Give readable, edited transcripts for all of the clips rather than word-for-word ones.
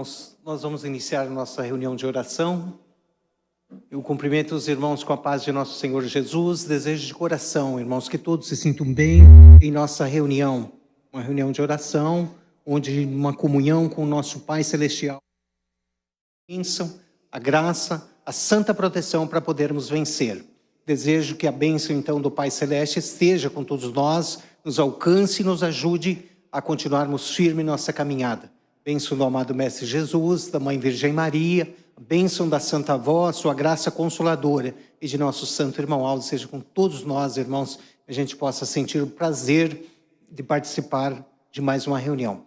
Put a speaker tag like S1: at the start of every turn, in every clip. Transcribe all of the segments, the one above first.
S1: Irmãos, nós vamos iniciar nossa reunião de oração. Eu cumprimento os irmãos com a paz de nosso Senhor Jesus. Desejo de coração, irmãos, que todos se sintam bem em nossa reunião. Uma reunião de oração, onde uma comunhão com o nosso Pai Celestial. A bênção, a graça, a santa proteção para podermos vencer. Desejo que a bênção, então, do Pai Celeste esteja com todos nós, nos alcance e nos ajude a continuarmos firmes em nossa caminhada. Bênção do amado Mestre Jesus, da Mãe Virgem Maria, a bênção da Santa Avó, a sua graça consoladora e de nosso Santo Irmão Aldo, seja com todos nós, irmãos, que a gente possa sentir o prazer de participar de mais uma reunião.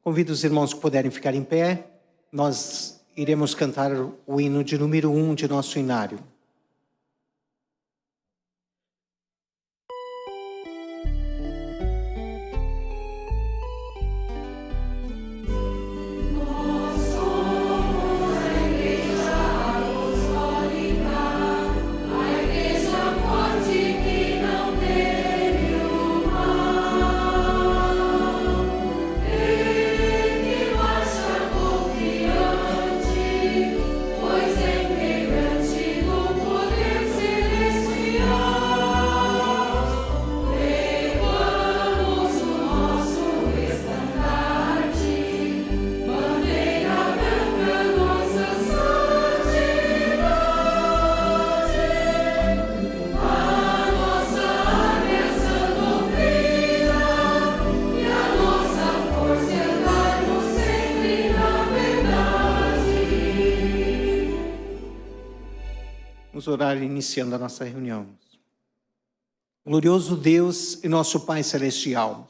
S1: Convido os irmãos que puderem ficar em pé, nós iremos cantar o hino de número 1 de nosso inário. Vamos orar iniciando a nossa reunião. Glorioso Deus e nosso Pai Celestial,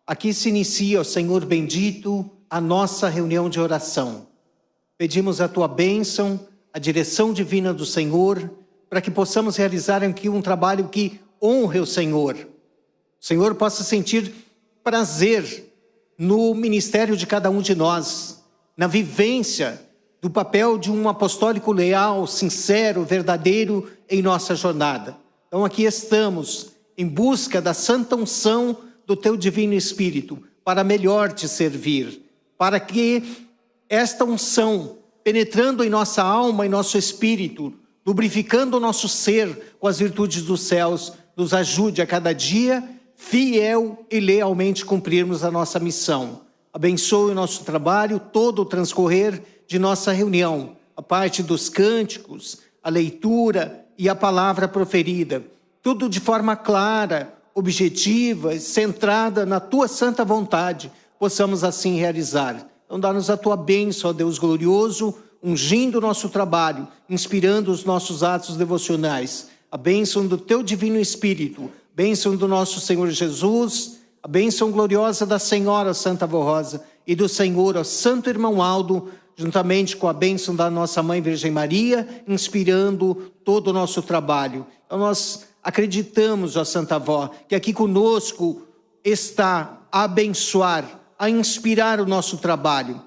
S1: aqui se inicia, ó Senhor bendito, a nossa reunião de oração. Pedimos a Tua bênção, a direção divina do Senhor, para que possamos realizar aqui um trabalho que honre o Senhor. O Senhor possa sentir prazer no ministério de cada um de nós, na vivência do papel de um apostólico leal, sincero, verdadeiro em nossa jornada. Então aqui estamos em busca da santa unção do Teu Divino Espírito, para melhor Te servir, para que esta unção, penetrando em nossa alma e nosso espírito, lubrificando o nosso ser com as virtudes dos céus, nos ajude a cada dia, fiel e lealmente cumprirmos a nossa missão. Abençoe o nosso trabalho, todo o transcorrer de nossa reunião, a parte dos cânticos, a leitura e a palavra proferida, tudo de forma clara, objetiva, centrada na Tua santa vontade, possamos assim realizar. Então dá-nos a Tua bênção, ó Deus glorioso, ungindo o nosso trabalho, inspirando os nossos atos devocionais, a bênção do Teu Divino Espírito, bênção do nosso Senhor Jesus, a bênção gloriosa da Senhora Santa Avó Rosa e do Senhor, ó Santo Irmão Aldo, juntamente com a bênção da nossa Mãe Virgem Maria, inspirando todo o nosso trabalho. Então nós acreditamos, ó Santa Avó, que aqui conosco está a abençoar, a inspirar o nosso trabalho.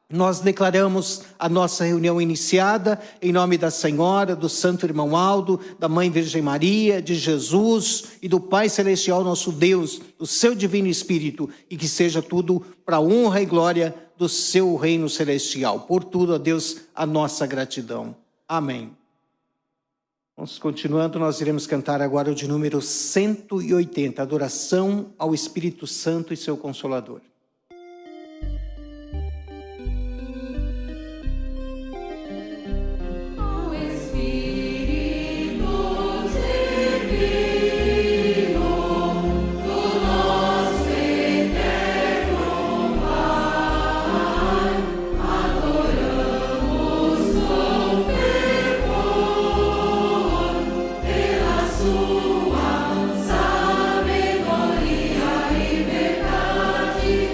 S1: Nós declaramos a nossa reunião iniciada em nome da Senhora, do Santo Irmão Aldo, da Mãe Virgem Maria, de Jesus e do Pai Celestial nosso Deus, do Seu Divino Espírito, e que seja tudo para a honra e glória do Seu Reino Celestial. Por tudo, ó Deus, a nossa gratidão. Amém. Vamos continuando, nós iremos cantar agora o de número 180, Adoração ao Espírito Santo e Seu Consolador.
S2: Sabedoria e verdade.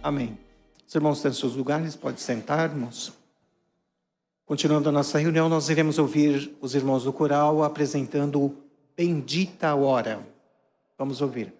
S1: Amém. Os irmãos têm seus lugares, pode sentar, irmãos. Continuando a nossa reunião, nós iremos ouvir os irmãos do coral apresentando Bendita a Hora. Vamos ouvir.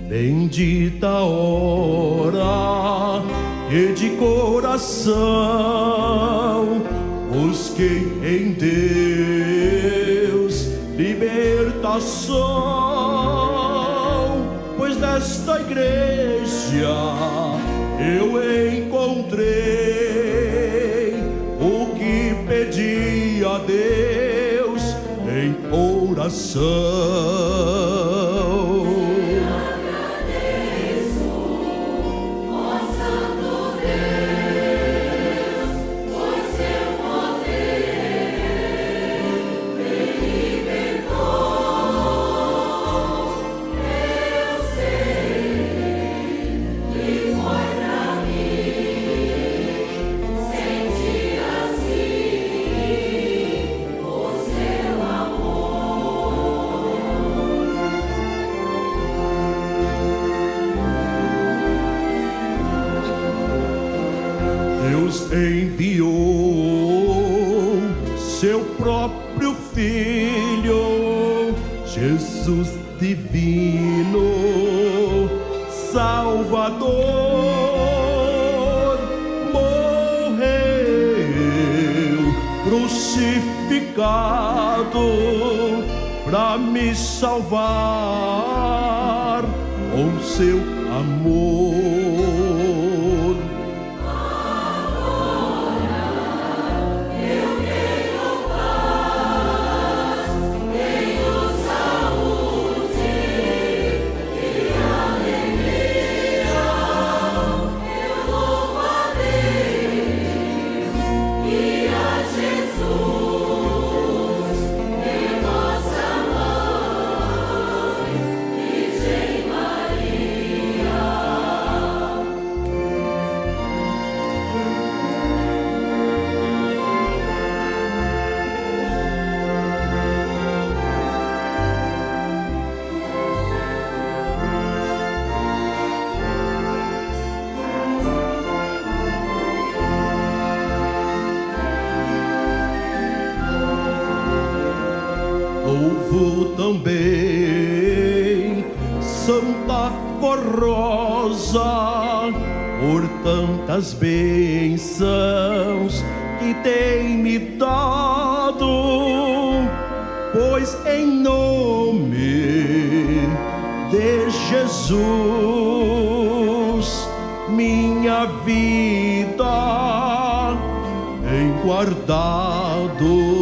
S2: Bendita a hora e de coração busquei em Deus libertação, pois nesta igreja eu encontrei o que pedi a Deus em oração. Enviou seu próprio Filho, Jesus divino, Salvador, morreu crucificado para me salvar com seu amor. Louvo também Santa Rosa por tantas bênçãos que tem me dado, pois em nome de Jesus minha vida tem guardado.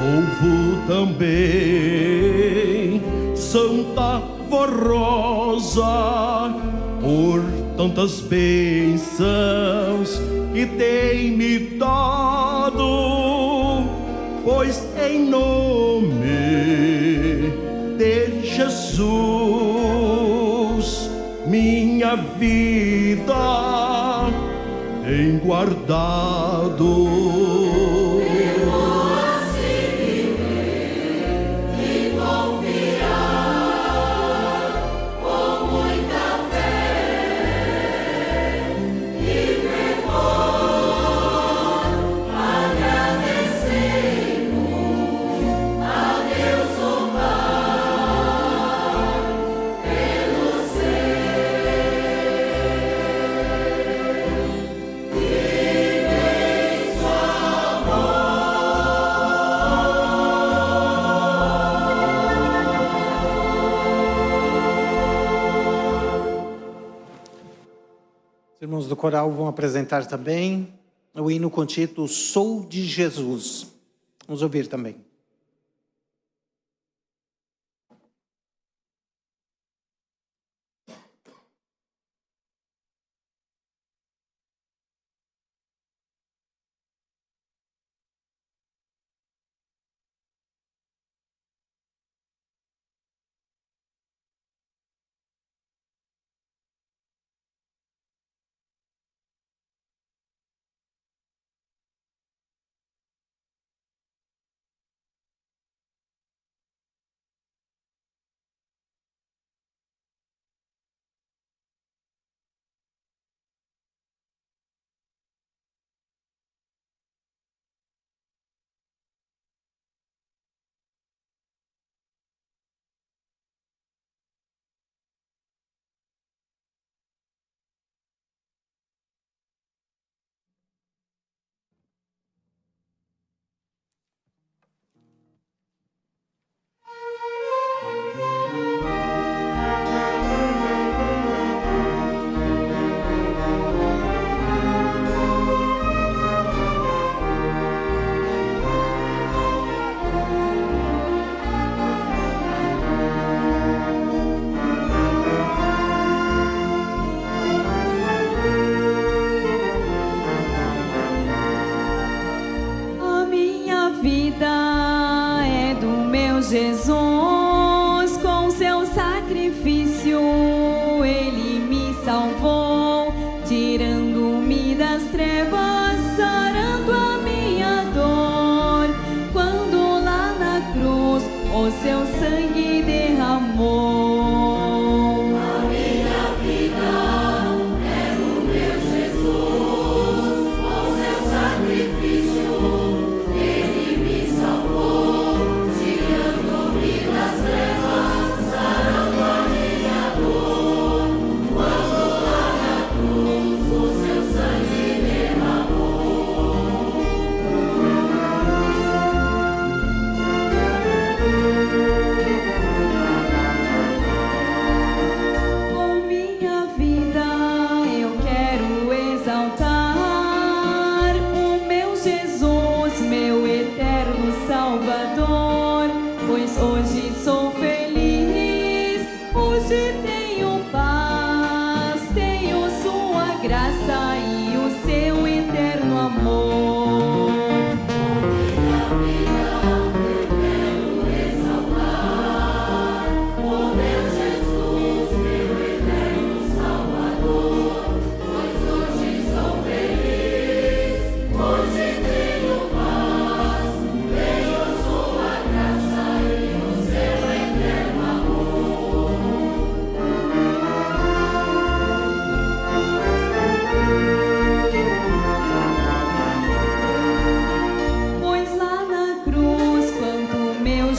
S2: Louvo também Santa Rosa por tantas bênçãos que tem me dado, pois em nome de Jesus minha vida tem guardado.
S1: Os irmãos do coral vão apresentar também o hino com o título Sou de Jesus. Vamos ouvir também.
S3: Jesus, com seu sacrifício, ele me salvou, tirando-me das trevas, sarando a minha dor. Quando lá na cruz o seu sangue derramou, a minha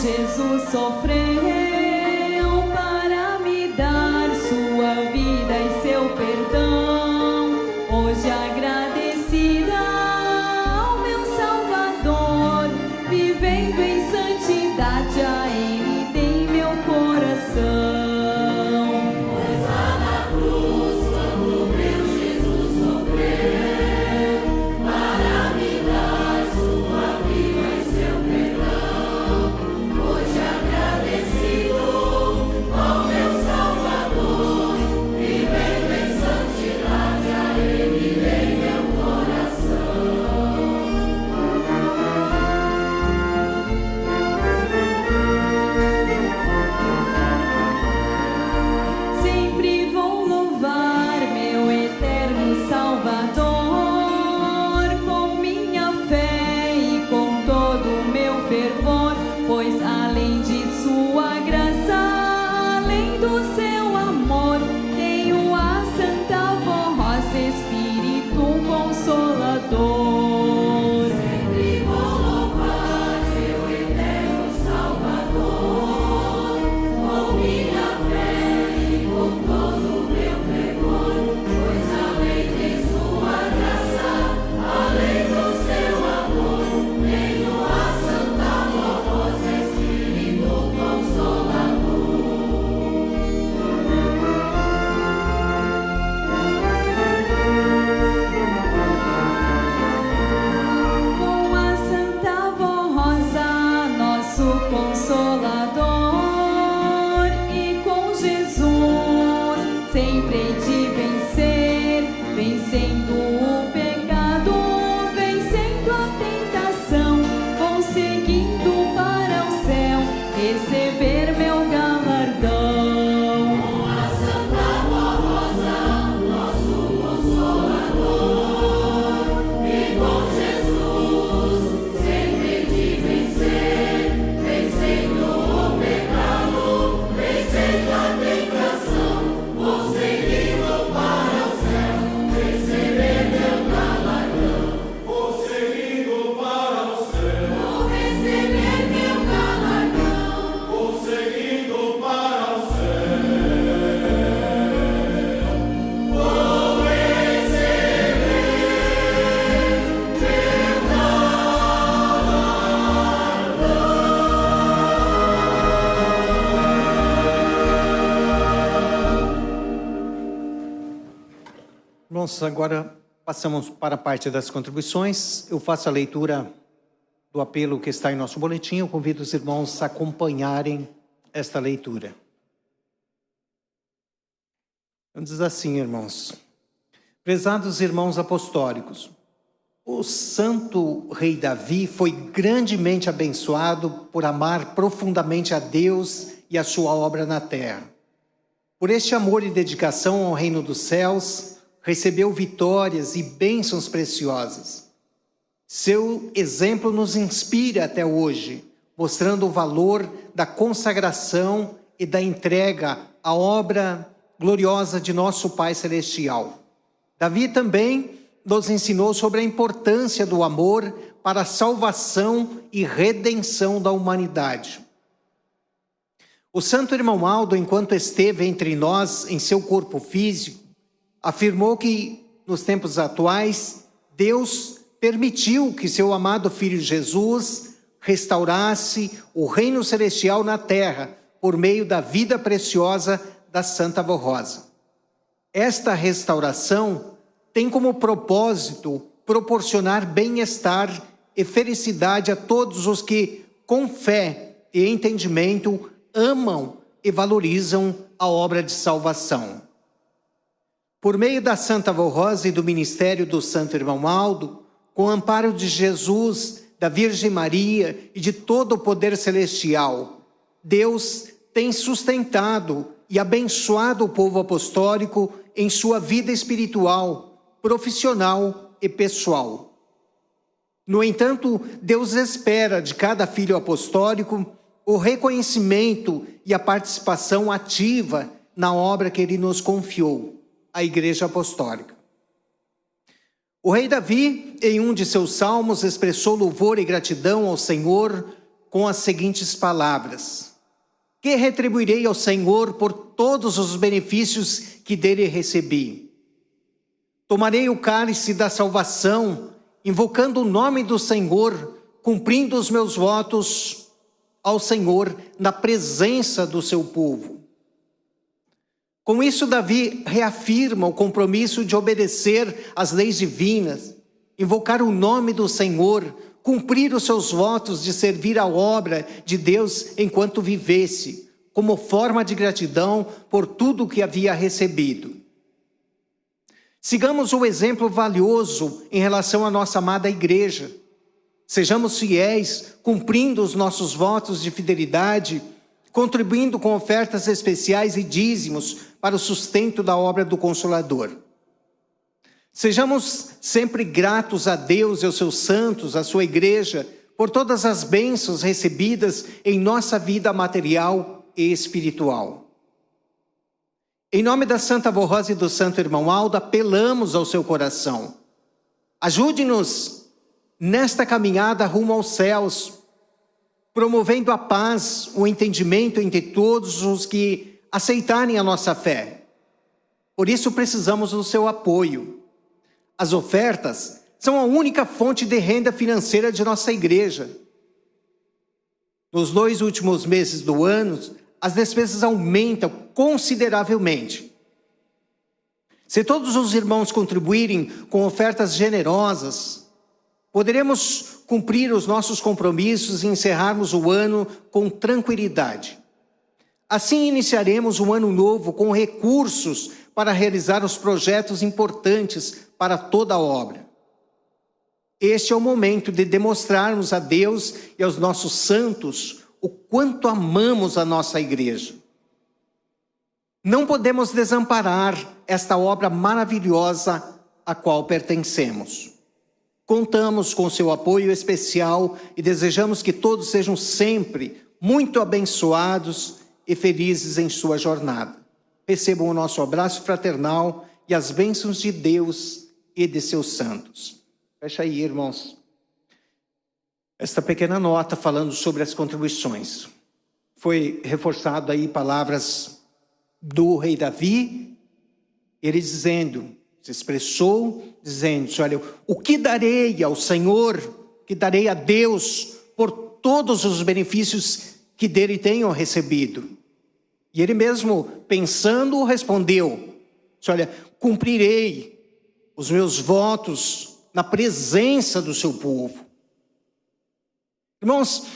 S3: Jesus sofreu para me dar sua vida e seu perdão. Hoje agradecida ao meu Salvador, vivendo em santidade, a Ele dei meu coração. Pois além de sua graça, além do seu amor, tenho a Santa Voz, Espírito Consolador. Sempre vou louvar meu eterno Salvador, com minha fé e com todo o meu fervor, pois além de sua graça, além do seu amor, tenho a Santa Voz, Espírito Consolador. Com a Santa Voz, nosso Consolador, e com Jesus sempre hei de vencer, vencendo o pecado, vencendo a tentação, conseguindo para o céu receber meu galardão. Com a Santa Voz, nosso Consolador, e com Jesus sempre hei de vencer, vencendo o pecado, vencendo a tentação, conseguindo para o céu receber meu galardão.
S2: Conseguindo para o céu,
S3: Vou receber meu galardão.
S2: conseguindo para o céu.
S1: Irmãos, agora passamos para a parte das contribuições. Eu faço a leitura do apelo que está em nosso boletim. Eu convido os irmãos a acompanharem esta leitura. Diz assim, irmãos: prezados irmãos apostólicos, o santo rei Davi foi grandemente abençoado por amar profundamente a Deus e a sua obra na terra. Por este amor e dedicação ao reino dos céus, recebeu vitórias e bênçãos preciosas. Seu exemplo nos inspira até hoje, mostrando o valor da consagração e da entrega à obra gloriosa de nosso Pai Celestial. Davi também nos ensinou sobre a importância do amor para a salvação e redenção da humanidade. O santo irmão Aldo, enquanto esteve entre nós em seu corpo físico, afirmou que, nos tempos atuais, Deus permitiu que seu amado Filho Jesus restaurasse o reino celestial na terra por meio da vida preciosa da Santa Voz. Esta restauração tem como propósito proporcionar bem-estar e felicidade a todos os que, com fé e entendimento, amam e valorizam a obra de salvação. Por meio da Santa Voz e do ministério do Santo Irmão Aldo, com o amparo de Jesus, da Virgem Maria e de todo o poder celestial, Deus tem sustentado e abençoado o povo apostólico em sua vida espiritual, profissional e pessoal. No entanto, Deus espera de cada filho apostólico o reconhecimento e a participação ativa na obra que Ele nos confiou, a Igreja Apostólica. O rei Davi, em um de seus salmos, expressou louvor e gratidão ao Senhor com as seguintes palavras: que retribuirei ao Senhor por todos os benefícios que dele recebi? Tomarei o cálice da salvação, invocando o nome do Senhor, cumprindo os meus votos ao Senhor na presença do seu povo. Com isso, Davi reafirma o compromisso de obedecer às leis divinas, invocar o nome do Senhor, cumprir os seus votos de servir a obra de Deus enquanto vivesse, como forma de gratidão por tudo que havia recebido. Sigamos o exemplo valioso em relação à nossa amada igreja. Sejamos fiéis, cumprindo os nossos votos de fidelidade, contribuindo com ofertas especiais e dízimos para o sustento da obra do Consolador. Sejamos sempre gratos a Deus e aos seus santos, à sua igreja, por todas as bênçãos recebidas em nossa vida material e espiritual. Em nome da Santa Avó Rosa e do Santo Irmão Aldo, apelamos ao seu coração. Ajude-nos nesta caminhada rumo aos céus, promovendo a paz, o entendimento entre todos os que aceitarem a nossa fé. Por isso precisamos do seu apoio. As ofertas são a única fonte de renda financeira de nossa igreja. Nos 2 últimos meses do ano, as despesas aumentam consideravelmente. Se todos os irmãos contribuírem com ofertas generosas, poderemos cumprir os nossos compromissos e encerrarmos o ano com tranquilidade. Assim iniciaremos um ano novo com recursos para realizar os projetos importantes para toda a obra. Este é o momento de demonstrarmos a Deus e aos nossos santos o quanto amamos a nossa igreja. Não podemos desamparar esta obra maravilhosa a qual pertencemos. Contamos com seu apoio especial e desejamos que todos sejam sempre muito abençoados e felizes em sua jornada. Recebam o nosso abraço fraternal e as bênçãos de Deus e de seus santos. Fecha aí, irmãos, esta pequena nota falando sobre as contribuições. Foi reforçado aí palavras do rei Davi, ele dizendo, se expressou dizendo, olha, o que darei ao Senhor, que darei a Deus por todos os benefícios que dele tenham recebido? E ele mesmo, pensando, respondeu, olha, cumprirei os meus votos na presença do seu povo. Irmãos,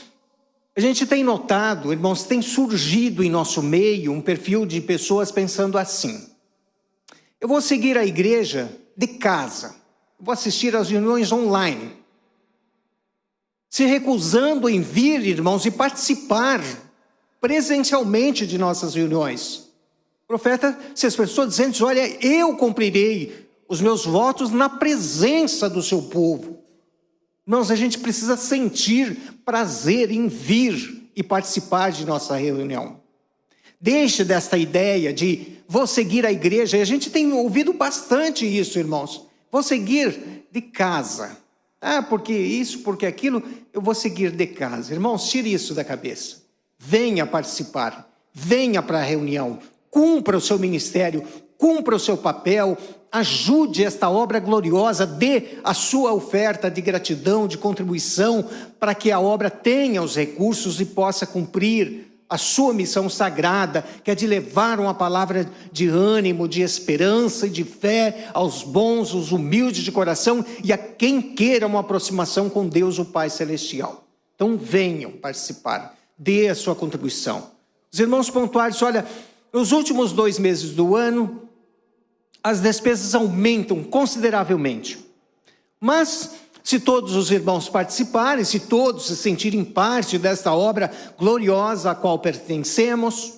S1: a gente tem notado, irmãos, tem surgido em nosso meio um perfil de pessoas pensando assim: eu vou seguir a igreja de casa, vou assistir às reuniões online, se recusando em vir, irmãos, e participar presencialmente de nossas reuniões. O profeta se expressou dizendo, olha, eu cumprirei os meus votos na presença do seu povo. Irmãos, a gente precisa sentir prazer em vir e participar de nossa reunião. Deixe desta ideia de vou seguir a igreja, e a gente tem ouvido bastante isso, irmãos. Vou seguir de casa. Porque isso, porque aquilo, eu vou seguir de casa. Irmãos, tire isso da cabeça. Venha participar, venha para a reunião, cumpra o seu ministério, cumpra o seu papel, ajude esta obra gloriosa, dê a sua oferta de gratidão, de contribuição, para que a obra tenha os recursos e possa cumprir a sua missão sagrada, que é de levar uma palavra de ânimo, de esperança e de fé aos bons, os humildes de coração e a quem queira uma aproximação com Deus, o Pai Celestial. Então venham participar, dê a sua contribuição. Os irmãos pontuaram, olha, nos últimos 2 meses do ano, as despesas aumentam consideravelmente. Mas, se todos os irmãos participarem, se todos se sentirem parte desta obra gloriosa a qual pertencemos,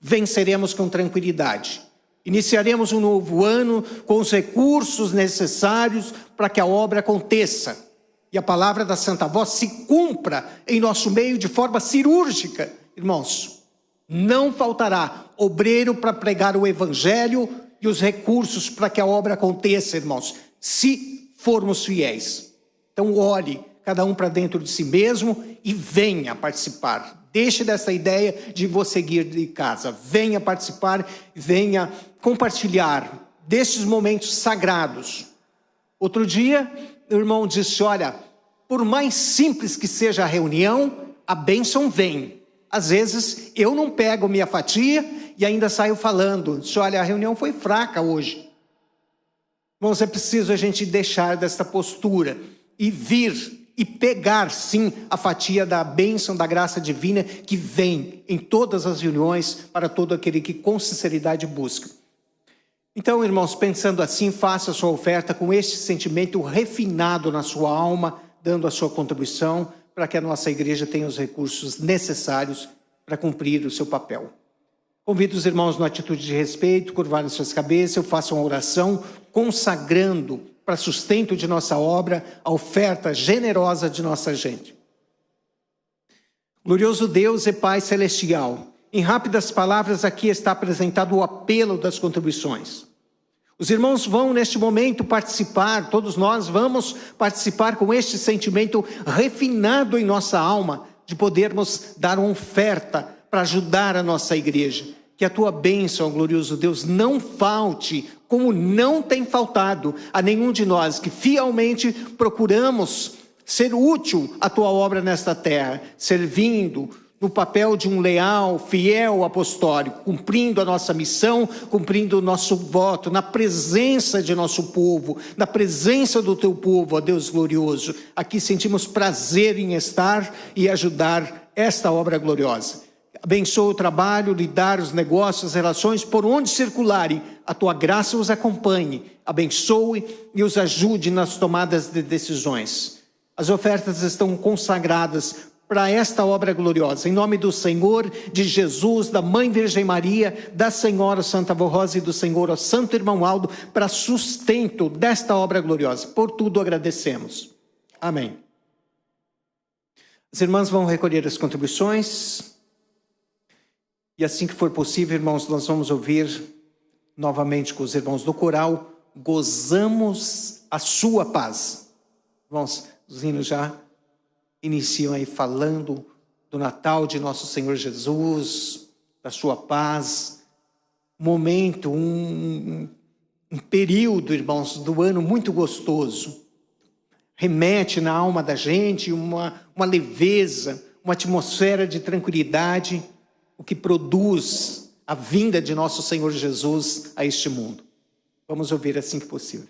S1: venceremos com tranquilidade. Iniciaremos um novo ano com os recursos necessários para que a obra aconteça. E a palavra da Santa Voz se cumpra em nosso meio de forma cirúrgica. Irmãos, não faltará obreiro para pregar o evangelho e os recursos para que a obra aconteça, irmãos, se formos fiéis. Então ore cada um para dentro de si mesmo e venha participar. Deixe dessa ideia de vou seguir de casa. Venha participar, venha compartilhar destes momentos sagrados. Outro dia, o irmão disse, olha, por mais simples que seja a reunião, a bênção vem. Às vezes, eu não pego minha fatia e ainda saio falando, disse, olha, a reunião foi fraca hoje. Irmãos, é preciso a gente deixar dessa postura e vir e pegar, sim, a fatia da bênção, da graça divina que vem em todas as reuniões para todo aquele que com sinceridade busca. Então, irmãos, pensando assim, faça a sua oferta com este sentimento refinado na sua alma, dando a sua contribuição para que a nossa igreja tenha os recursos necessários para cumprir o seu papel. Convido os irmãos numa atitude de respeito, curvarem suas cabeças, eu faço uma oração consagrando para sustento de nossa obra a oferta generosa de nossa gente. Glorioso Deus e Pai Celestial, em rápidas palavras aqui está apresentado o apelo das contribuições. Os irmãos vão neste momento participar, todos nós vamos participar com este sentimento refinado em nossa alma, de podermos dar uma oferta para ajudar a nossa igreja. Que a tua bênção, glorioso Deus, não falte, como não tem faltado a nenhum de nós, que fielmente procuramos ser útil à tua obra nesta terra, servindo no papel de um leal, fiel apostólico, cumprindo a nossa missão, cumprindo o nosso voto, na presença de nosso povo, na presença do teu povo, ó Deus glorioso. Aqui sentimos prazer em estar e ajudar esta obra gloriosa. Abençoa o trabalho, lidar os negócios, as relações, por onde circularem, a tua graça os acompanhe, abençoe e os ajude nas tomadas de decisões. As ofertas estão consagradas para esta obra gloriosa, em nome do Senhor, de Jesus, da Mãe Virgem Maria, da Senhora Santa Avó Rosa e do Senhor, ó Santo Irmão Aldo, para sustento desta obra gloriosa. Por tudo agradecemos. Amém. As irmãs vão recolher as contribuições. E assim que for possível, irmãos, nós vamos ouvir novamente com os irmãos do coral, gozamos a sua paz. Irmãos, os hinos já iniciam aí falando do Natal de nosso Senhor Jesus, da sua paz. Momento, um período, irmãos, do ano muito gostoso. Remete na alma da gente uma leveza, uma atmosfera de tranquilidade, o que produz a vinda de nosso Senhor Jesus a este mundo. Vamos ouvir assim que possível.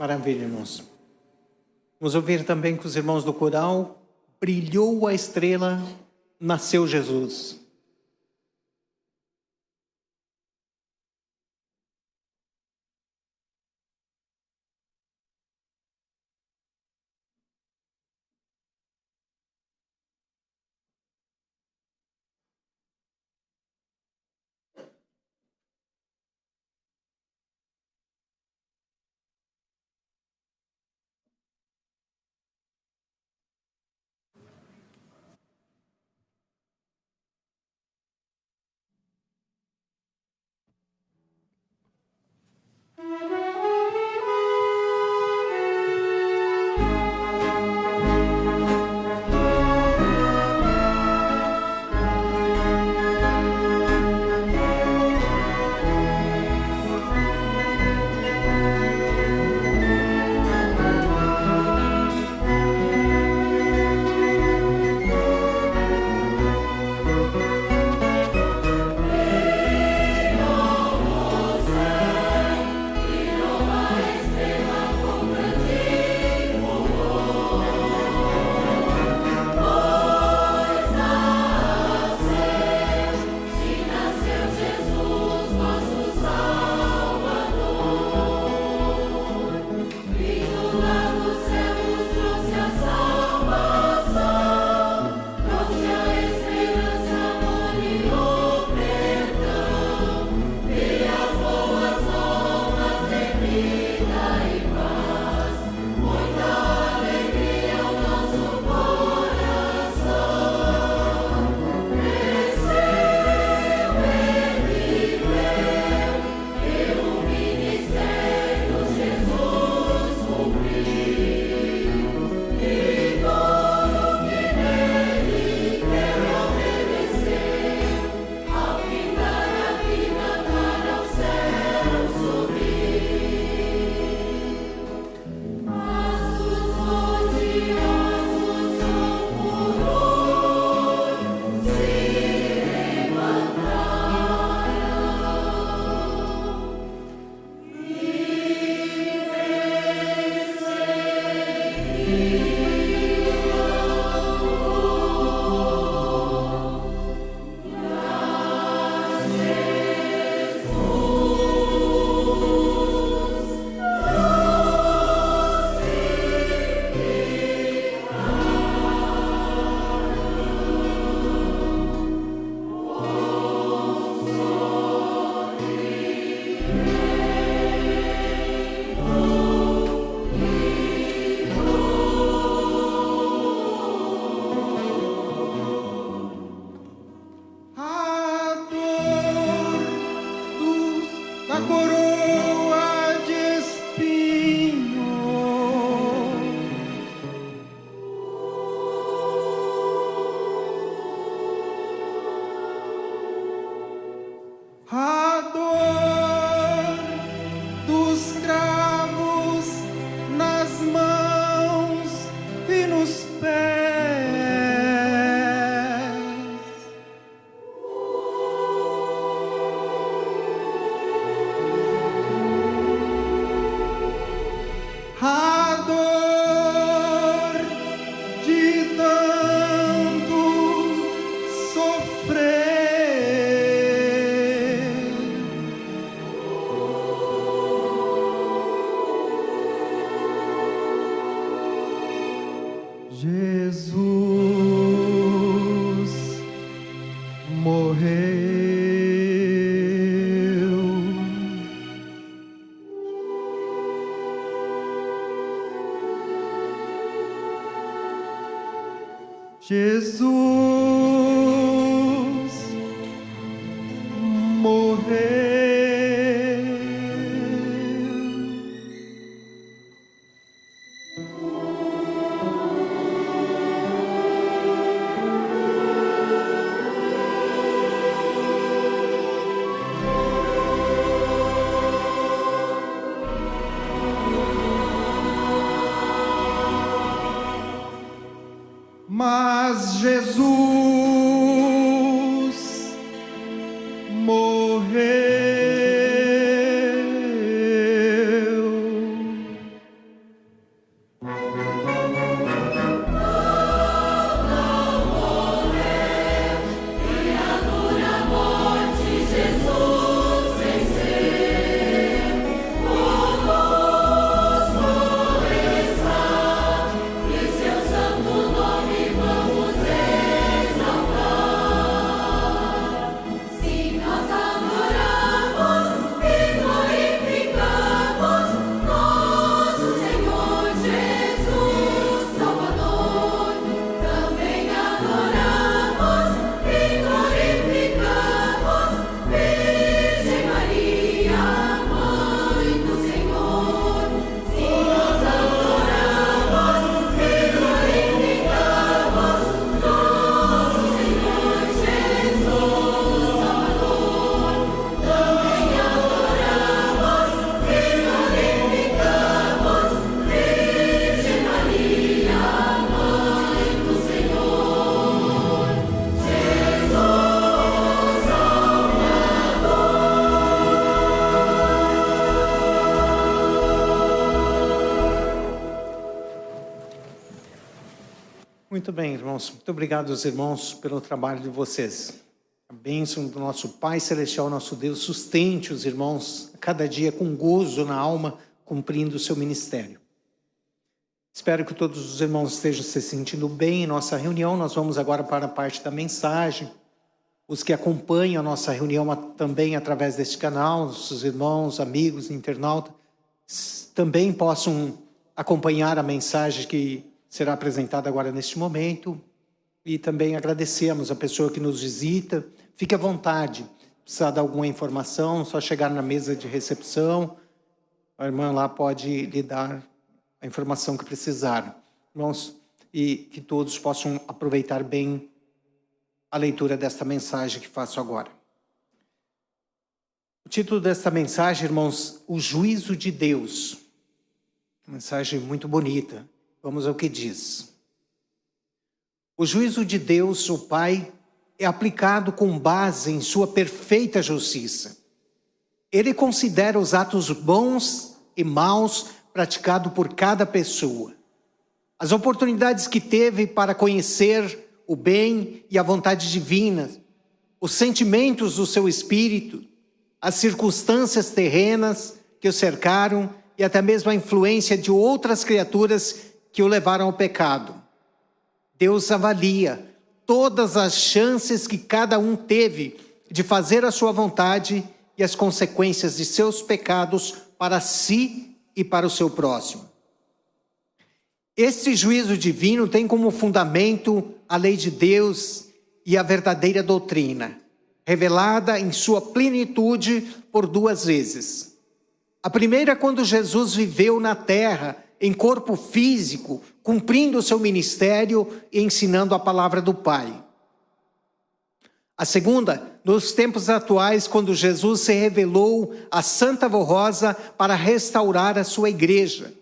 S1: Maravilha, irmãos. Vamos ouvir também com os irmãos do coral. Brilhou a estrela, nasceu Jesus.
S4: a coroa de espinhos, a dor dos cravos nas mãos e nos pés, a dor de tanto sofrer, Jesus morreu. Jesus morreu. Mas Jesus morreu.
S1: Muito bem, irmãos. Muito obrigado aos irmãos pelo trabalho de vocês. A bênção do nosso Pai Celestial, nosso Deus, sustente os irmãos a cada dia com gozo na alma, cumprindo o seu ministério. Espero que todos os irmãos estejam se sentindo bem em nossa reunião. Nós vamos agora para a parte da mensagem. Os que acompanham a nossa reunião também através deste canal, nossos irmãos, amigos, internautas, também possam acompanhar a mensagem que será apresentada agora neste momento. E também agradecemos a pessoa que nos visita. Fique à vontade, precisar de alguma informação, só chegar na mesa de recepção. A irmã lá pode lhe dar a informação que precisar. Irmãos, e que todos possam aproveitar bem a leitura desta mensagem que faço agora. O título desta mensagem, irmãos, o juízo de Deus. Uma mensagem muito bonita. Vamos ao que diz. O juízo de Deus, o Pai, é aplicado com base em sua perfeita justiça. Ele considera os atos bons e maus praticados por cada pessoa. As oportunidades que teve para conhecer o bem e a vontade divina, os sentimentos do seu espírito, as circunstâncias terrenas que o cercaram e até mesmo a influência de outras criaturas que o levaram ao pecado. Deus avalia todas as chances que cada um teve de fazer a sua vontade e as consequências de seus pecados para si e para o seu próximo. Este juízo divino tem como fundamento a lei de Deus e a verdadeira doutrina. revelada em sua plenitude por 2 vezes. A primeira, quando Jesus viveu na terra, em corpo físico, cumprindo o seu ministério e ensinando a palavra do Pai. A segunda, nos tempos atuais, quando Jesus se revelou a Santa Vó Rosa para restaurar a sua igreja,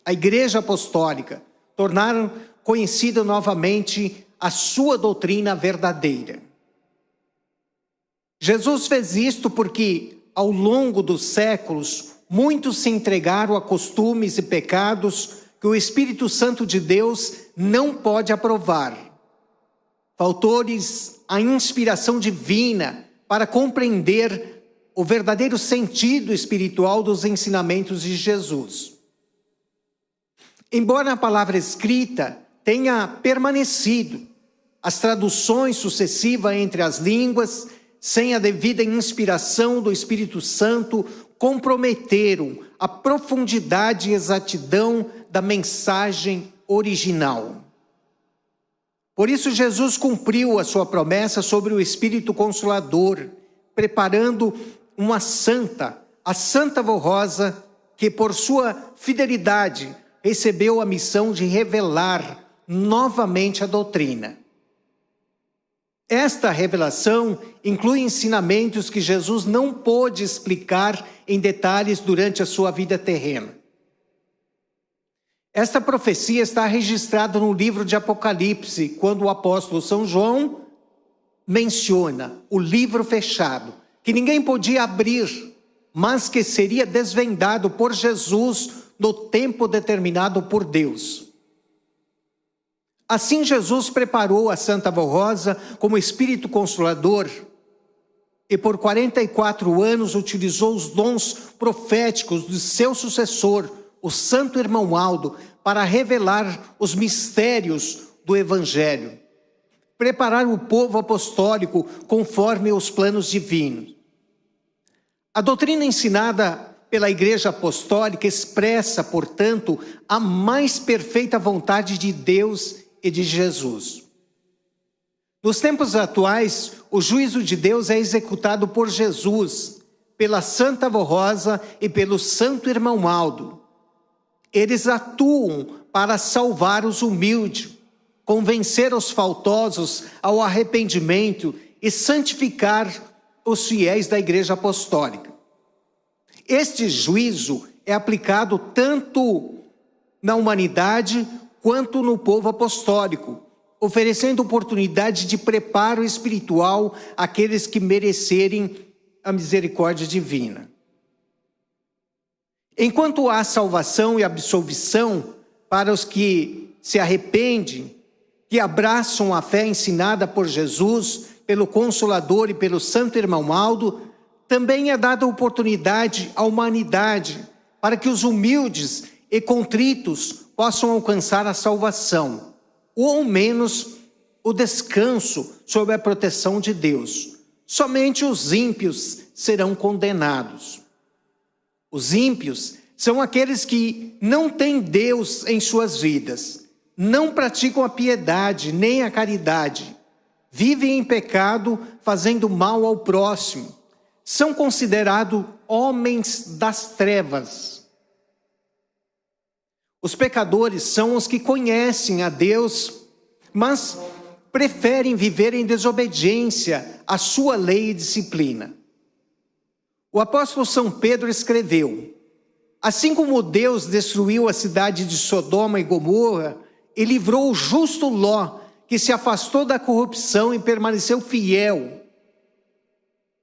S1: a Igreja Apostólica, tornaram conhecida novamente a sua doutrina verdadeira. Jesus fez isto porque, ao longo dos séculos, muitos se entregaram a costumes e pecados que o Espírito Santo de Deus não pode aprovar. Faltou-lhes a inspiração divina para compreender o verdadeiro sentido espiritual dos ensinamentos de Jesus. Embora a palavra escrita tenha permanecido, as traduções sucessivas entre as línguas, sem a devida inspiração do Espírito Santo, comprometeram a profundidade e exatidão da mensagem original. Por isso, Jesus cumpriu a sua promessa sobre o Espírito Consolador, preparando a Santa Vó Rosa, que por sua fidelidade recebeu a missão de revelar novamente a doutrina. Esta revelação inclui ensinamentos que Jesus não pôde explicar em detalhes durante a sua vida terrena. Esta profecia está registrada no livro de Apocalipse, quando o apóstolo São João menciona o livro fechado, que ninguém podia abrir, mas que seria desvendado por Jesus no tempo determinado por Deus. Assim, Jesus preparou a Santa Vó Rosa como Espírito Consolador e por 44 anos utilizou os dons proféticos de seu sucessor, o Santo Irmão Aldo, para revelar os mistérios do Evangelho, preparar o povo apostólico conforme os planos divinos. A doutrina ensinada pela Igreja Apostólica expressa, portanto, a mais perfeita vontade de Deus e de Jesus. Nos tempos atuais, o juízo de Deus é executado por Jesus, pela Santa Vó Rosa e pelo Santo Irmão Aldo. Eles atuam para salvar os humildes, convencer os faltosos ao arrependimento e santificar os fiéis da Igreja Apostólica. Este juízo é aplicado tanto na humanidade quanto no povo apostólico, oferecendo oportunidade de preparo espiritual àqueles que merecerem a misericórdia divina. Enquanto há salvação e absolvição para os que se arrependem, que abraçam a fé ensinada por Jesus, pelo Consolador e pelo Santo Irmão Aldo, também é dada oportunidade à humanidade para que os humildes e contritos possam alcançar a salvação, ou ao menos o descanso sob a proteção de Deus. Somente os ímpios serão condenados. Os ímpios são aqueles que não têm Deus em suas vidas, não praticam a piedade nem a caridade, vivem em pecado, fazendo mal ao próximo, são considerados homens das trevas. Os pecadores são os que conhecem a Deus, mas preferem viver em desobediência à sua lei e disciplina. O apóstolo São Pedro escreveu: assim como Deus destruiu a cidade de Sodoma e Gomorra e livrou o justo Ló, que se afastou da corrupção e permaneceu fiel,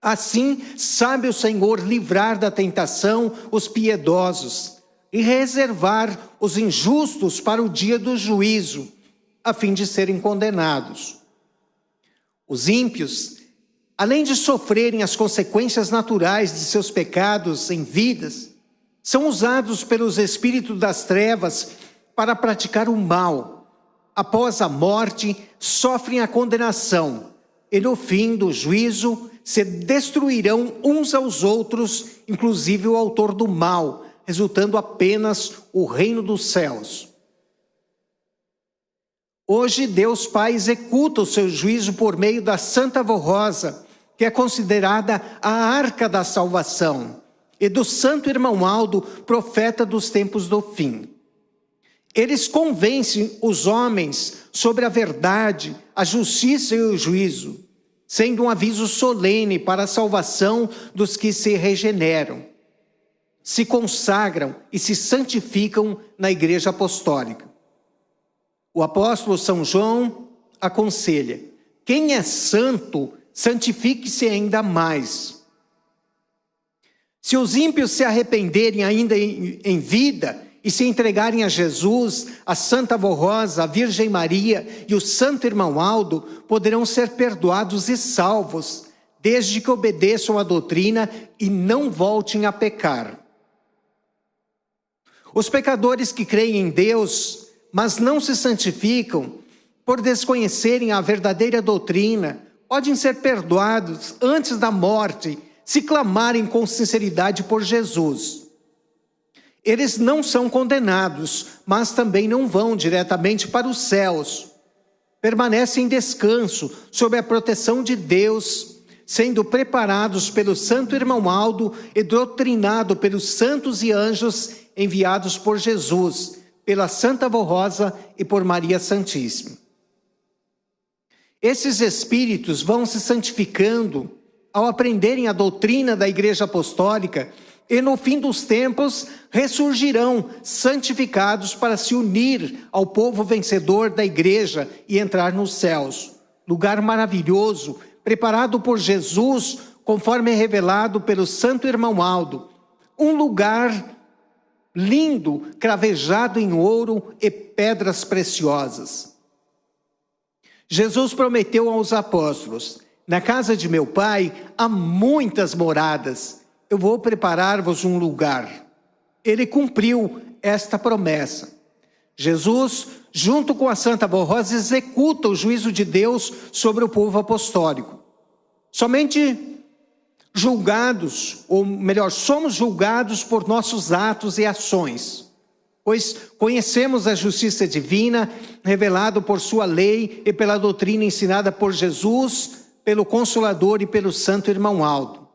S1: assim sabe o Senhor livrar da tentação os piedosos e reservar os injustos para o dia do juízo, a fim de serem condenados. Os ímpios, além de sofrerem as consequências naturais de seus pecados em vidas, são usados pelos espíritos das trevas para praticar o mal. Após a morte, sofrem a condenação, e no fim do juízo se destruirão uns aos outros, inclusive o autor do mal, resultando apenas o reino dos céus. Hoje, Deus Pai executa o seu juízo por meio da Santa Vó Rosa, que é considerada a arca da salvação, e do santo irmão Aldo, profeta dos tempos do fim. Eles convencem os homens sobre a verdade, a justiça e o juízo, sendo um aviso solene para a salvação dos que se regeneram, se consagram e se santificam na Igreja Apostólica. O apóstolo São João aconselha: quem é santo, santifique-se ainda mais. Se os ímpios se arrependerem ainda em vida e se entregarem a Jesus, a Santa Avó Rosa, a Virgem Maria e o Santo Irmão Aldo, poderão ser perdoados e salvos, desde que obedeçam à doutrina e não voltem a pecar. Os pecadores que creem em Deus, mas não se santificam, por desconhecerem a verdadeira doutrina, podem ser perdoados antes da morte, se clamarem com sinceridade por Jesus. Eles não são condenados, mas também não vão diretamente para os céus. Permanecem em descanso, sob a proteção de Deus, sendo preparados pelo Santo Irmão Aldo e doutrinado pelos santos e anjos enviados por Jesus, pela Santa Avó Rosa e por Maria Santíssima. Esses espíritos vão se santificando ao aprenderem a doutrina da Igreja Apostólica e no fim dos tempos ressurgirão santificados para se unir ao povo vencedor da Igreja e entrar nos céus, lugar maravilhoso preparado por Jesus conforme é revelado pelo Santo Irmão Aldo, um lugar lindo, cravejado em ouro e pedras preciosas. Jesus prometeu aos apóstolos: na casa de meu Pai há muitas moradas, eu vou preparar-vos um lugar. Ele cumpriu esta promessa. Jesus, junto com a Santa Avó Rosa, executa o juízo de Deus sobre o povo apostólico. Somente julgados, ou melhor, somos julgados por nossos atos e ações, pois conhecemos a justiça divina, revelado por sua lei e pela doutrina ensinada por Jesus, pelo Consolador e pelo Santo Irmão Aldo.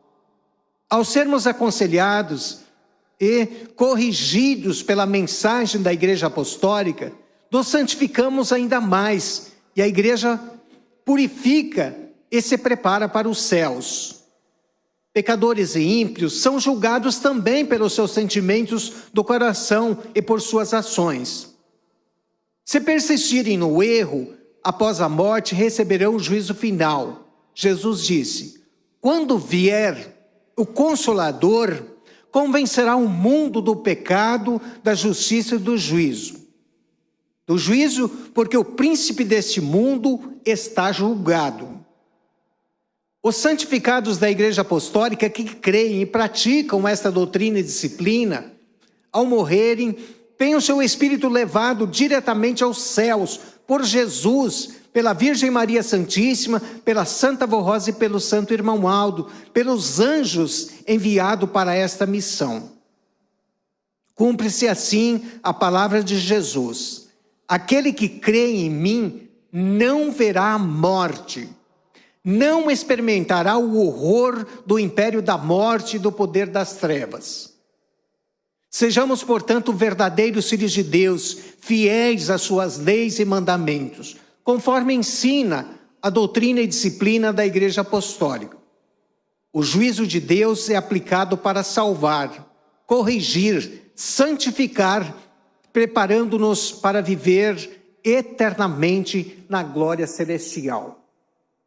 S1: Ao sermos aconselhados e corrigidos pela mensagem da Igreja Apostólica, nos santificamos ainda mais, e a Igreja purifica e se prepara para os céus. Pecadores e ímpios são julgados também pelos seus sentimentos do coração e por suas ações. Se persistirem no erro, após a morte receberão o juízo final. Jesus disse: quando vier o Consolador, convencerá o mundo do pecado, da justiça e do juízo. Do juízo, porque o príncipe deste mundo está julgado. Os santificados da Igreja Apostólica que creem e praticam esta doutrina e disciplina, ao morrerem, têm o seu espírito levado diretamente aos céus, por Jesus, pela Virgem Maria Santíssima, pela Santa Avó Rosa e pelo Santo Irmão Aldo, pelos anjos enviados para esta missão. Cumpre-se assim a palavra de Jesus: aquele que crê em mim não verá a morte, não experimentará o horror do império da morte e do poder das trevas. Sejamos, portanto, verdadeiros filhos de Deus, fiéis às suas leis e mandamentos, conforme ensina a doutrina e disciplina da Igreja Apostólica. O juízo de Deus é aplicado para salvar, corrigir, santificar, preparando-nos para viver eternamente na glória celestial.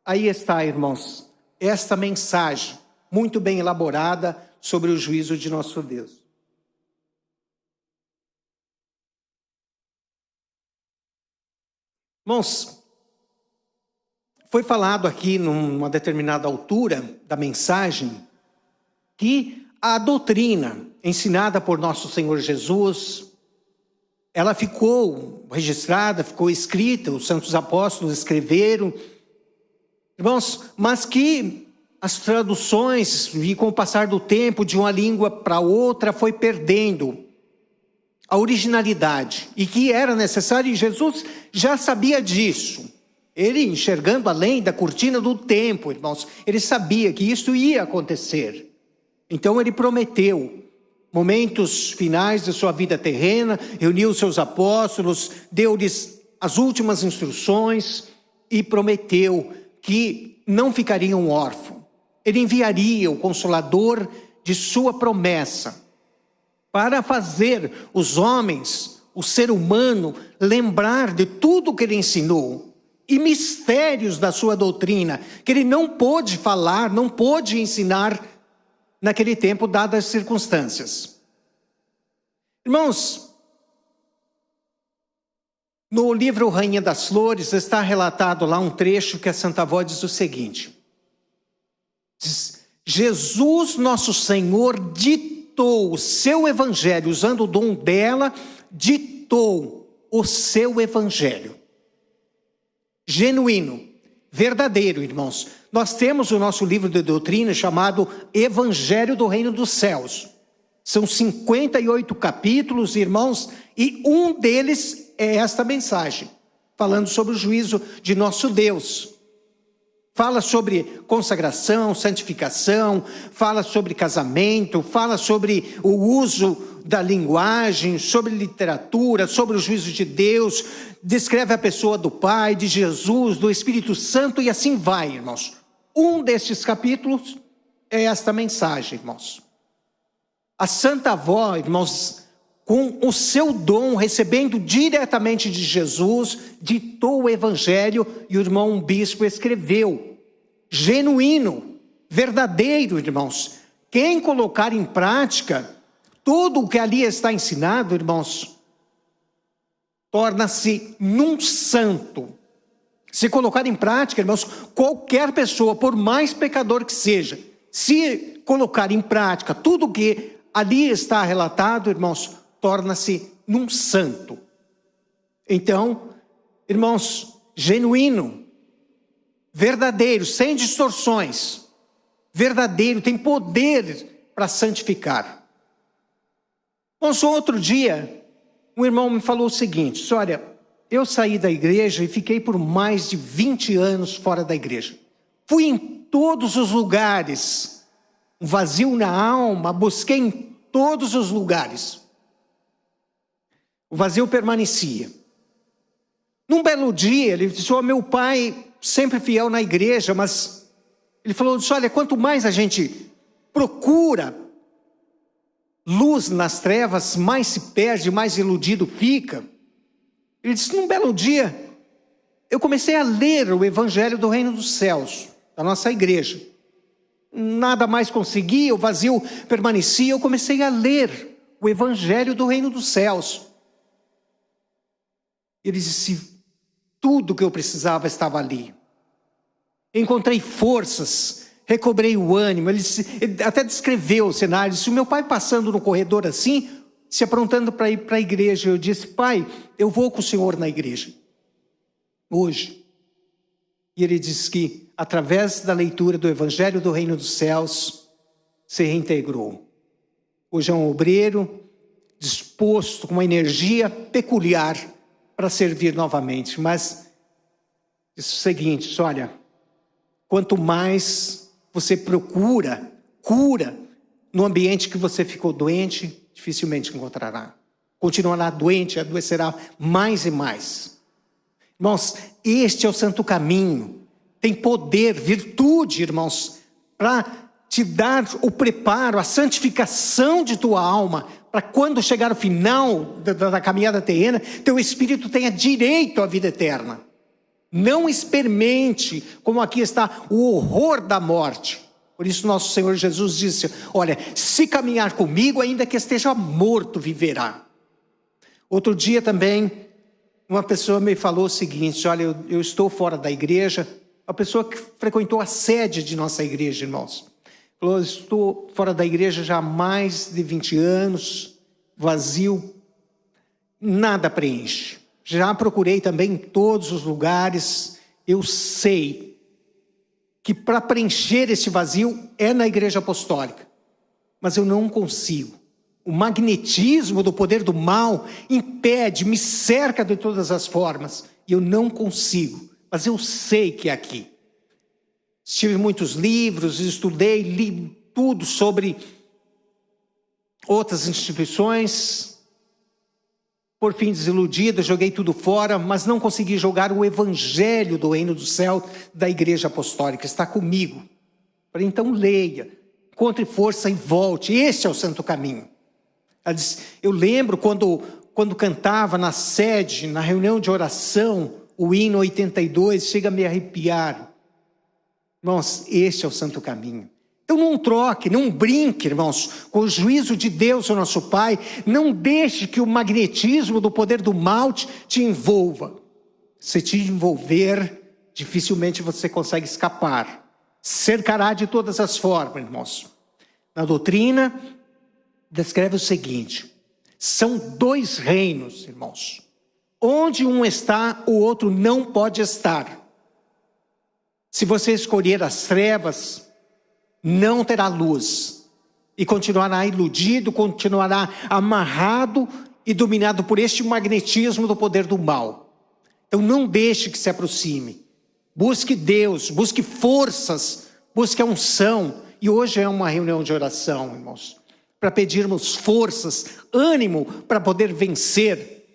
S1: Aí está, irmãos, esta mensagem muito bem elaborada sobre o juízo de nosso Deus. Irmãos, foi falado aqui numa determinada altura da mensagem que a doutrina ensinada por nosso Senhor Jesus, ela ficou registrada, ficou escrita, os santos apóstolos escreveram, irmãos, mas que as traduções, e com o passar do tempo, de uma língua para outra, foi perdendo a originalidade, e que era necessário, e Jesus já sabia disso. Ele, enxergando além da cortina do tempo, irmãos, ele sabia que isso ia acontecer. Então ele prometeu, momentos finais de sua vida terrena, reuniu os seus apóstolos, deu-lhes as últimas instruções e prometeu que não ficariam órfãos. Ele enviaria o Consolador de sua promessa para fazer os homens, o ser humano, lembrar de tudo que ele ensinou e mistérios da sua doutrina, que ele não pôde falar, não pôde ensinar naquele tempo, dadas as circunstâncias. Irmãos, no livro Rainha das Flores está relatado lá um trecho que a Santa Avó diz o seguinte: diz, Jesus nosso Senhor ditou o seu evangelho, usando o dom dela, ditou o seu evangelho. Genuíno, verdadeiro, irmãos. Nós temos o nosso livro de doutrina chamado Evangelho do Reino dos Céus. São 58 capítulos, irmãos, e um deles é esta mensagem, falando sobre o juízo de nosso Deus. Fala sobre consagração, santificação, fala sobre casamento, fala sobre o uso da linguagem, sobre literatura, sobre o juízo de Deus, descreve a pessoa do Pai, de Jesus, do Espírito Santo e assim vai, irmãos. Um destes capítulos é esta mensagem, irmãos. A Santa Avó, irmãos, com o seu dom, recebendo diretamente de Jesus, ditou o Evangelho e o irmão bispo escreveu. Genuíno, verdadeiro, irmãos. Quem colocar em prática tudo o que ali está ensinado, irmãos, torna-se num santo. Se colocar em prática, irmãos, qualquer pessoa, por mais pecador que seja, se colocar em prática tudo o que ali está relatado, irmãos, torna-se num santo. Então, irmãos, genuíno, verdadeiro, sem distorções, verdadeiro, tem poder para santificar. Irmãos, outro dia, um irmão me falou o seguinte: olha, eu saí da igreja e fiquei por mais de 20 anos fora da igreja. Fui em todos os lugares, um vazio na alma, busquei em todos os lugares. O vazio permanecia. Num belo dia, ele disse: meu pai, sempre fiel na igreja, mas ele falou: olha, quanto mais a gente procura luz nas trevas, mais se perde, mais iludido fica. Ele disse: num belo dia, eu comecei a ler o Evangelho do Reino dos Céus, da nossa igreja. Nada mais conseguia, o vazio permanecia, eu comecei a ler o Evangelho do Reino dos Céus. Ele disse: tudo que eu precisava estava ali. Encontrei forças, recobrei o ânimo. Ele até descreveu o cenário. Disse: o meu pai passando no corredor assim, se aprontando para ir para a igreja. Eu disse: pai, eu vou com o senhor na igreja hoje. E ele disse que através da leitura do Evangelho do Reino dos Céus se reintegrou. Hoje é um obreiro disposto, com uma energia peculiar para servir novamente. Mas diz o seguinte: olha, quanto mais você procura cura no ambiente que você ficou doente, dificilmente encontrará. Continuará doente, adoecerá mais e mais. Irmãos, este é o santo caminho. Tem poder, virtude, irmãos, para te dar o preparo, a santificação de tua alma, para quando chegar o final da caminhada terrena, teu espírito tenha direito à vida eterna. Não experimente, como aqui está, o horror da morte. Por isso nosso Senhor Jesus disse: olha, se caminhar comigo, ainda que esteja morto, viverá. Outro dia também, uma pessoa me falou o seguinte: olha, eu estou fora da igreja. A pessoa que frequentou a sede de nossa igreja, irmãos, falou: estou fora da igreja já há mais de 20 anos, vazio, nada preenche. Já procurei também em todos os lugares. Eu sei que para preencher esse vazio é na igreja apostólica, mas eu não consigo. O magnetismo do poder do mal impede, me cerca de todas as formas, e eu não consigo mas eu sei que é aqui. Estive em muitos livros, estudei, li tudo sobre outras instituições. Por fim, desiludido, joguei tudo fora, mas não consegui jogar o evangelho do reino do céu da igreja apostólica. Está comigo. Falei, então leia, encontre força e volte. Este é o santo caminho. Ela disse, eu lembro quando cantava na sede, na reunião de oração, o hino 82, chega a me arrepiar. Irmãos, este é o santo caminho. Então não troque, não brinque, irmãos, com o juízo de Deus, o nosso Pai. Não deixe que o magnetismo do poder do mal te envolva. Se te envolver, dificilmente você consegue escapar. Cercará de todas as formas, irmãos. Na doutrina, descreve o seguinte: são dois reinos, irmãos. Onde um está, o outro não pode estar. Se você escolher as trevas, não terá luz, e continuará iludido, continuará amarrado e dominado por este magnetismo do poder do mal. Então não deixe que se aproxime, busque Deus, busque forças, busque a unção, e hoje é uma reunião de oração, irmãos, para pedirmos forças, ânimo para poder vencer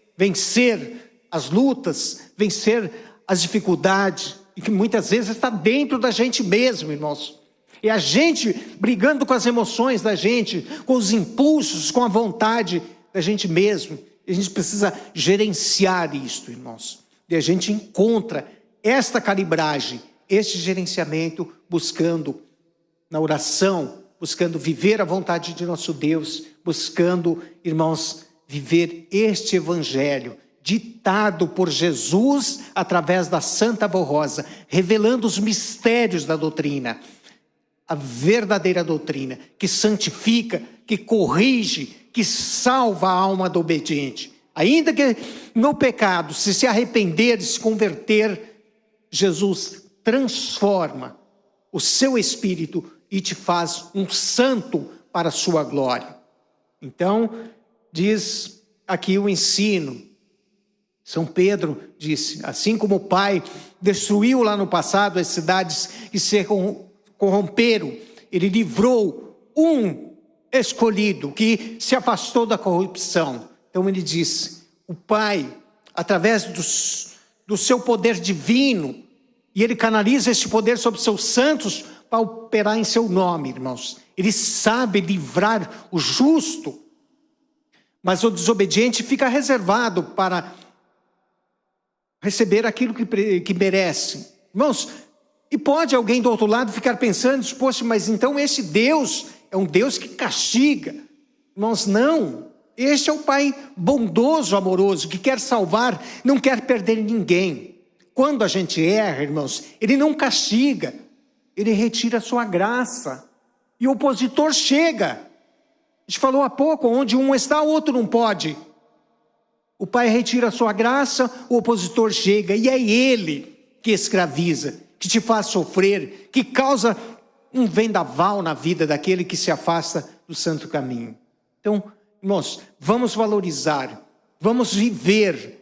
S1: as lutas, vencer as dificuldades, e que muitas vezes está dentro da gente mesmo, irmãos. É a gente brigando com as emoções da gente, com os impulsos, com a vontade da gente mesmo. E a gente precisa gerenciar isto, irmãos. E a gente encontra esta calibragem, este gerenciamento, buscando na oração, buscando viver a vontade de nosso Deus, buscando, irmãos, viver este evangelho, ditado por Jesus através da Santa Voz Rosa, revelando os mistérios da doutrina. A verdadeira doutrina, que santifica, que corrige, que salva a alma do obediente. Ainda que no pecado, se arrepender e se converter, Jesus transforma o seu espírito e te faz um santo para a sua glória. Então, diz aqui o ensino. São Pedro disse, assim como o Pai destruiu lá no passado as cidades que se corromperam, ele livrou um escolhido que se afastou da corrupção. Então ele disse, o Pai, através do seu poder divino, e ele canaliza esse poder sobre seus santos para operar em seu nome, irmãos. Ele sabe livrar o justo, mas o desobediente fica reservado para receber aquilo que merece. Irmãos, e pode alguém do outro lado ficar pensando, poxa, mas então esse Deus é um Deus que castiga. Irmãos, não. Este é o Pai bondoso, amoroso, que quer salvar, não quer perder ninguém. Quando a gente erra, irmãos, Ele não castiga, Ele retira a sua graça. E o opositor chega. A gente falou há pouco, onde um está, o outro não pode. O Pai retira a sua graça, o opositor chega, e é Ele que escraviza, que te faz sofrer, que causa um vendaval na vida daquele que se afasta do santo caminho. Então, irmãos, vamos valorizar, vamos viver.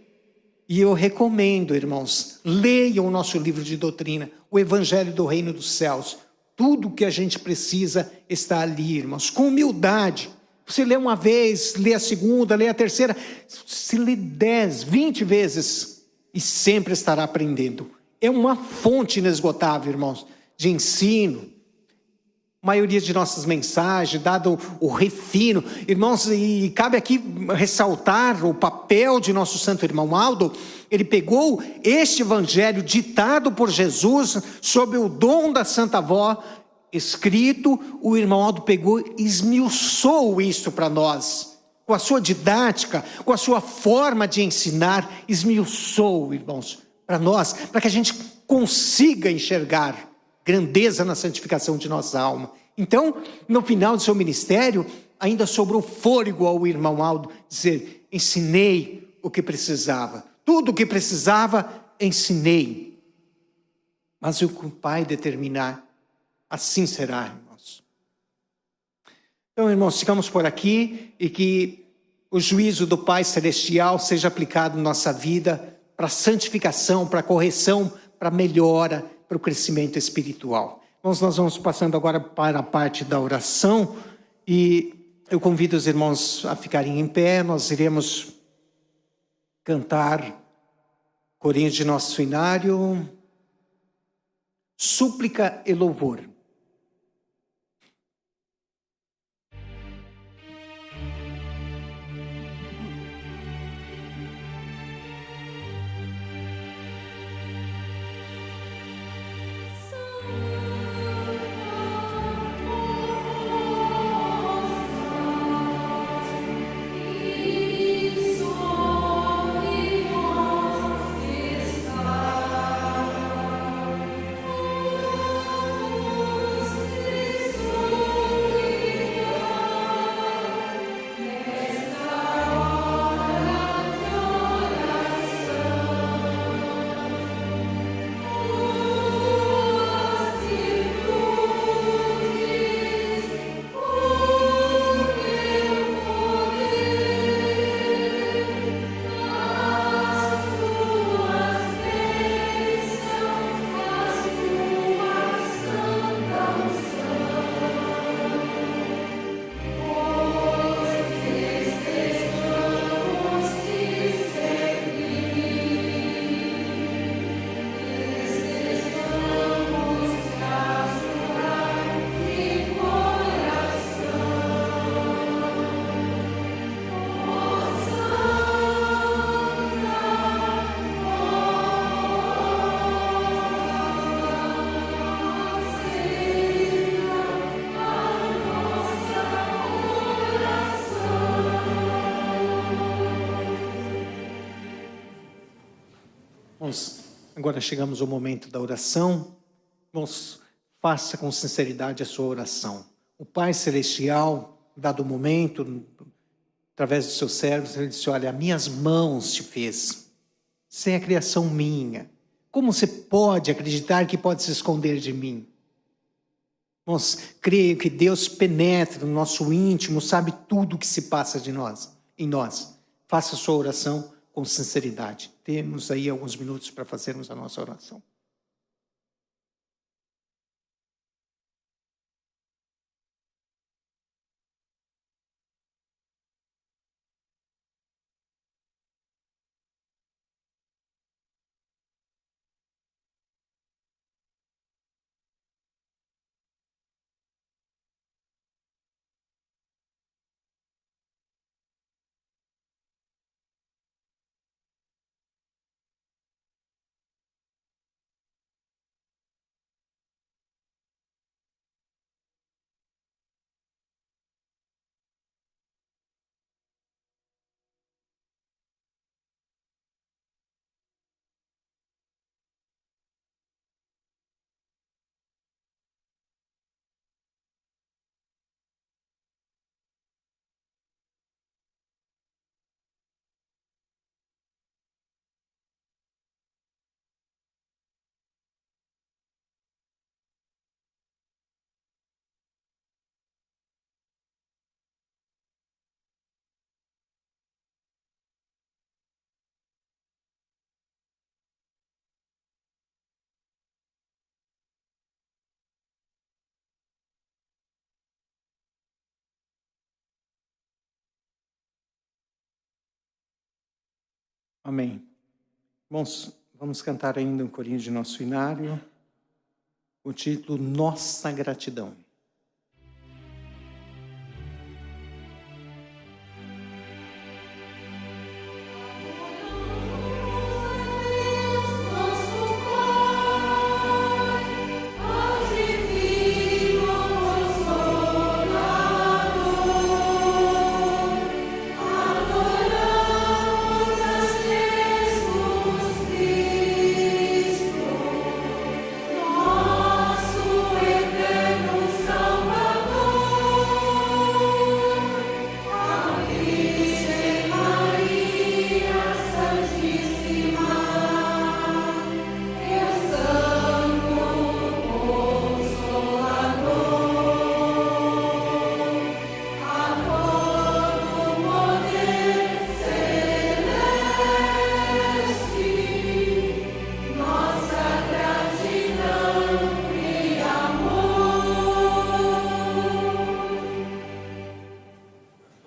S1: E eu recomendo, irmãos, leiam o nosso livro de doutrina, o Evangelho do Reino dos Céus. Tudo que a gente precisa está ali, irmãos, com humildade. Você lê uma vez, lê a segunda, lê a terceira, se lê 10, 20 vezes, e sempre estará aprendendo. É uma fonte inesgotável, irmãos, de ensino. A maioria de nossas mensagens, dado o refino, irmãos, e cabe aqui ressaltar o papel de nosso santo irmão Aldo. Ele pegou este evangelho ditado por Jesus, sob o dom da Santa Voz, escrito, o irmão Aldo pegou e esmiuçou isso para nós, com a sua didática, com a sua forma de ensinar, esmiuçou, irmãos, para nós, para que a gente consiga enxergar grandeza na santificação de nossa alma. Então, no final do seu ministério, ainda sobrou fôlego ao irmão Aldo dizer, ensinei o que precisava, tudo o que precisava, ensinei. Mas o que o Pai determinar, assim será, irmãos. Então, irmãos, ficamos por aqui, e que o juízo do Pai Celestial seja aplicado em nossa vida, para santificação, para correção, para a melhora, para o crescimento espiritual. Nós vamos passando agora para a parte da oração e eu convido os irmãos a ficarem em pé. Nós iremos cantar corinhos de nosso inário, súplica e louvor. Agora chegamos ao momento da oração. Irmãos, faça com sinceridade a sua oração. O Pai Celestial, dado o momento, através dos seus servos, ele disse: olha, minhas mãos te fez. Você é a criação minha. Como você pode acreditar que pode se esconder de mim? Irmãos, creio que Deus penetra no nosso íntimo, sabe tudo o que se passa em nós. Faça a sua oração com sinceridade. Temos aí alguns minutos para fazermos a nossa oração. Amém. Vamos cantar ainda um corinho de nosso inário, o título Nossa Gratidão.
S3: Nosso eterno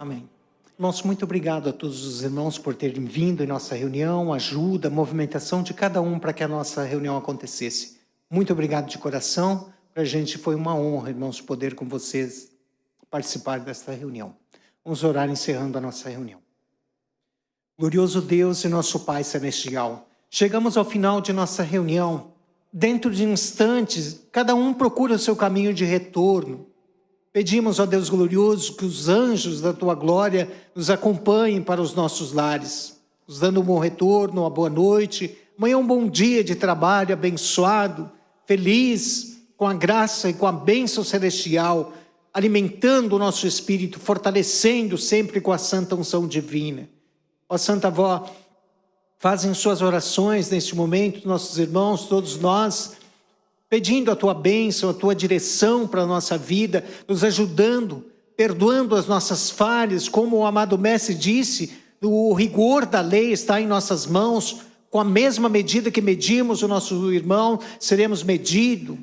S1: Amém. Irmãos, muito obrigado a todos os irmãos por terem vindo em nossa reunião, ajuda, movimentação de cada um para que a nossa reunião acontecesse. Muito obrigado de coração. Para a gente foi uma honra, irmãos, poder com vocês participar desta reunião. Vamos orar encerrando a nossa reunião. Glorioso Deus e nosso Pai Celestial, chegamos ao final de nossa reunião. Dentro de instantes, cada um procura o seu caminho de retorno. Pedimos, ó Deus glorioso, que os anjos da Tua glória nos acompanhem para os nossos lares, nos dando um bom retorno, uma boa noite, amanhã um bom dia de trabalho abençoado, feliz, com a graça e com a bênção celestial, alimentando o nosso espírito, fortalecendo sempre com a santa unção divina. Ó Santa Avó, fazem suas orações neste momento, nossos irmãos, todos nós, pedindo a Tua bênção, a Tua direção para a nossa vida, nos ajudando, perdoando as nossas falhas, como o amado Mestre disse, o rigor da lei está em nossas mãos, com a mesma medida que medimos o nosso irmão, seremos medidos,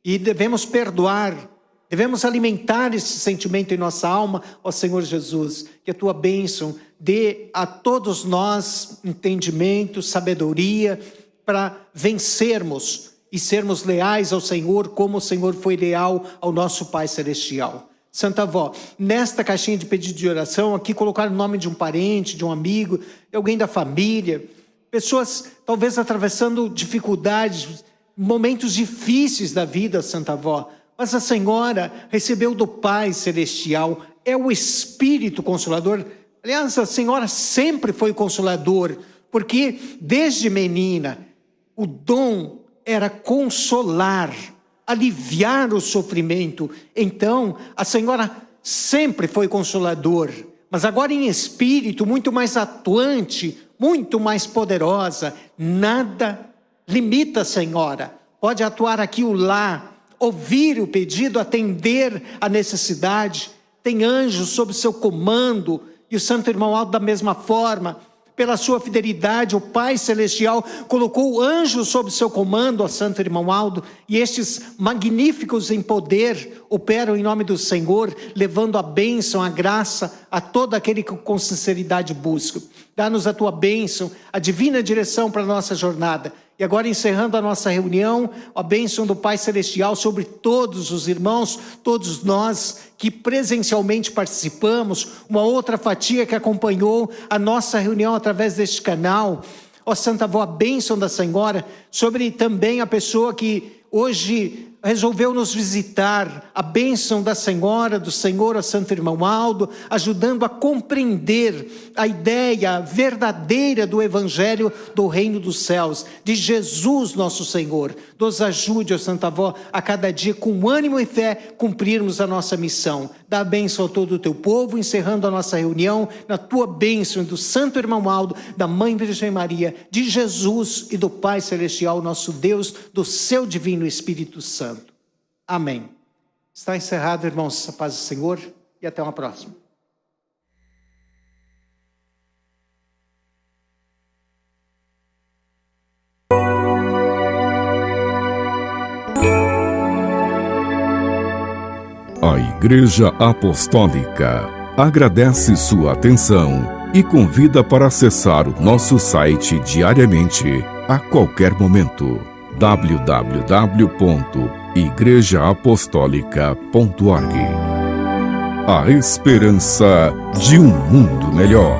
S1: e devemos perdoar, devemos alimentar esse sentimento em nossa alma, ó Senhor Jesus, que a Tua bênção dê a todos nós entendimento, sabedoria, para vencermos e sermos leais ao Senhor, como o Senhor foi leal ao nosso Pai Celestial. Santa Avó, nesta caixinha de pedido de oração, aqui colocar o nome de um parente, de um amigo, de alguém da família, pessoas talvez atravessando dificuldades, momentos difíceis da vida, Santa Avó, mas a Senhora recebeu do Pai Celestial, é o Espírito Consolador. Aliás, a Senhora sempre foi consolador, porque desde menina, o dom era consolar, aliviar o sofrimento. Então, a Senhora sempre foi consolador, mas agora em espírito, muito mais atuante, muito mais poderosa. Nada limita a Senhora. Pode atuar aqui ou lá, ouvir o pedido, atender a necessidade. Tem anjos sob seu comando, e o Santo Irmão Aldo da mesma forma. Pela sua fidelidade, o Pai Celestial colocou anjos sob seu comando, ó Santo Irmão Aldo, e estes magníficos em poder operam em nome do Senhor, levando a bênção, a graça a todo aquele que com sinceridade busca. Dá-nos a Tua bênção, a divina direção para a nossa jornada. E agora, encerrando a nossa reunião, a bênção do Pai Celestial sobre todos os irmãos, todos nós que presencialmente participamos, uma outra fatia que acompanhou a nossa reunião através deste canal. Ó Santa Avó, a bênção da Senhora sobre também a pessoa que hoje resolveu nos visitar, a bênção da Senhora, do Senhor, a Santo Irmão Aldo, ajudando a compreender a ideia verdadeira do Evangelho do Reino dos Céus, de Jesus nosso Senhor. Nos ajude, ó Santa Avó, a cada dia com ânimo e fé cumprirmos a nossa missão. Dá a bênção a todo o Teu povo, encerrando a nossa reunião na Tua bênção do Santo Irmão Aldo, da Mãe Virgem Maria, de Jesus e do Pai Celestial, nosso Deus, do Seu Divino Espírito Santo. Amém. Está encerrado, irmãos, a paz do Senhor e até uma próxima.
S5: A Igreja Apostólica agradece sua atenção e convida para acessar o nosso site diariamente, a qualquer momento. www.igrejaapostólica.org. A esperança de um mundo melhor.